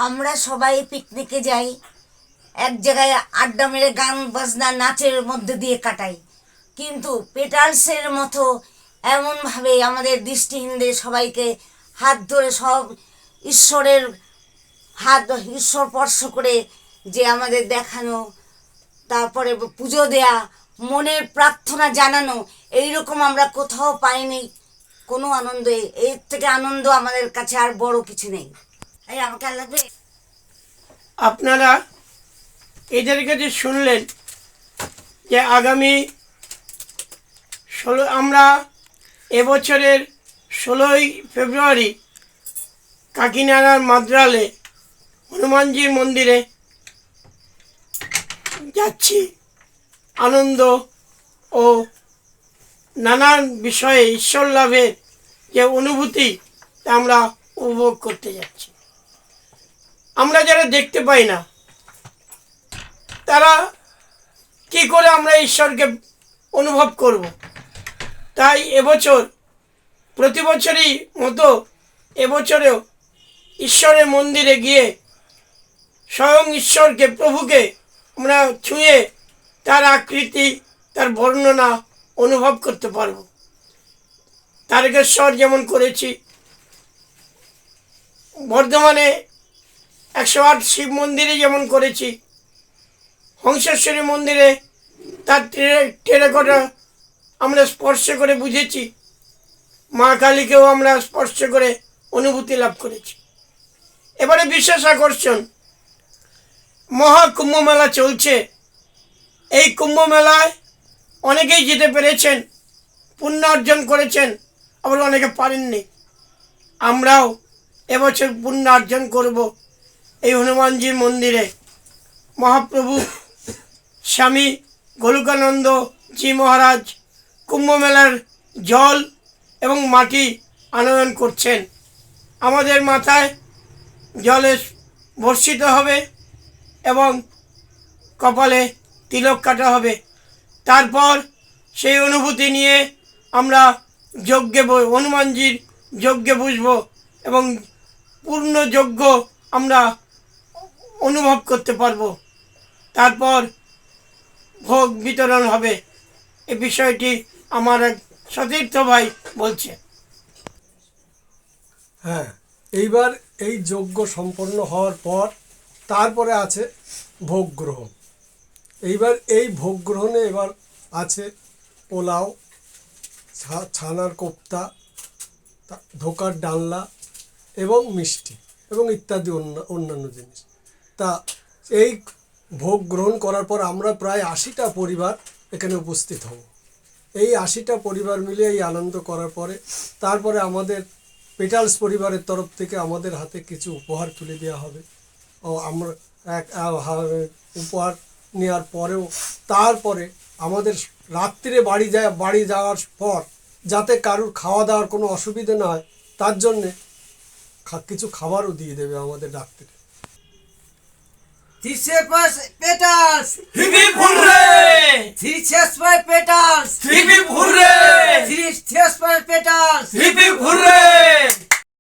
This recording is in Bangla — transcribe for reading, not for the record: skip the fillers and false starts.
আমরা সবাই পিকনিকে যাই, এক জায়গায় আড্ডা মেরে গান বাজনা নাচের মধ্যে দিয়ে কাটাই, কিন্তু পেটালসের মতো এমনভাবে আমাদের দৃষ্টিহীনদের সবাইকে হাত ধরে সব ঈশ্বরের হাত ঈশ্বর স্পর্শ করে যে আমাদের দেখানো, তারপরে পুজো দেয়া, মনের প্রার্থনা জানানো, এইরকম আমরা কোথাও পাইনি কোনো আনন্দ। এর থেকে আনন্দ আমাদের কাছে আর বড় কিছু নেই। এই আমাকে আর লাগবে। আপনারা এদের কাছে শুনলেন যে আগামী আমরা এবছরের 16ই ফেব্রুয়ারি কাকিনাড়ার মাদ্রালে হনুমানজির মন্দিরে যাচ্ছি। আনন্দ ও নানান বিষয়ে ঈশ্বর লাভের যে অনুভূতি তা আমরা উপভোগ করতে যাচ্ছি। আমরা যারা দেখতে পাই না তারা কি করে আমরা ঈশ্বরকে অনুভব করব? তাই এবছর প্রতি বছরই মতো এবছরেও ঈশ্বরের মন্দিরে গিয়ে স্বয়ং ঈশ্বরকে, প্রভুকে আমরা ছুঁয়ে তার আকৃতি, তার বর্ণনা অনুভব করতে পারব। তারকেশ্বর যেমন করেছি, বর্ধমানে 108 শিব মন্দিরে যেমন করেছি, হংসেশ্বরী মন্দিরে তার টেরাকোটা আমরা স্পর্শ করে বুঝেছি, মা কালীকেও আমরা স্পর্শ করে অনুভূতি লাভ করেছি। এবারে বিশেষ আকর্ষণ মহাকুম্ভ মেলা চলছে। এই কুম্ভ মেলায় অনেকেই যেতে পেরেছেন, পুণ্য অর্জন করেছেন, আবার অনেকে পারেননি। আমরাও এবছর পুণ্য অর্জন করব এই হনুমানজির মন্দিরে। মহাপ্রভু স্বামী গোলকানন্দ জি মহারাজ কুম্ভ মেলার জল এবং মাটি আনয়ন করছেন। আমাদের মাথায় জলে বর্ষিত হবে এবং কপালে তিলক কাটা হবে। তারপর সেই অনুভূতি নিয়ে আমরা যজ্ঞে হনুমানজির যজ্ঞে বসব এবং পূর্ণ যজ্ঞ আমরা অনুভব করতে পারব। তারপর ভোগ বিতরণ হবে। এই বিষয়টি আমার এক সতীর্থ ভাই বলছে। হ্যাঁ, এইবার এই যজ্ঞ সম্পন্ন হওয়ার পর তারপরে আছে ভোগ গ্রহণ। এইবার এই ভোগ গ্রহণে এবার আছে পোলাও, ছানার কোপ্তা, ধোকার ডালনা এবং মিষ্টি এবং ইত্যাদি অন্যান্য জিনিস। তা এই ভোগ গ্রহণ করার পর আমরা প্রায় 80টা পরিবার এখানে উপস্থিত হব। এই 80টা পরিবার মিলে এই আনন্দ করার পরে তারপরে আমাদের পেটালস পরিবারের তরফ থেকে আমাদের হাতে কিছু উপহার তুলে দেওয়া হবে। ও আমরা উপহার নেওয়ার পরেও তারপরে আমাদের রাত্রিরে বাড়ি যাওয়ার পর যাতে কারুর খাওয়া দাওয়ার কোনো অসুবিধা না হয় তার জন্যে কিছু খাবারও দিয়ে দেবে আমাদের রাত্রিরে। Petals! Hip hip hooray! Three cheers for petals! Hip hip hooray! Three cheers for petals! Hip hip hooray!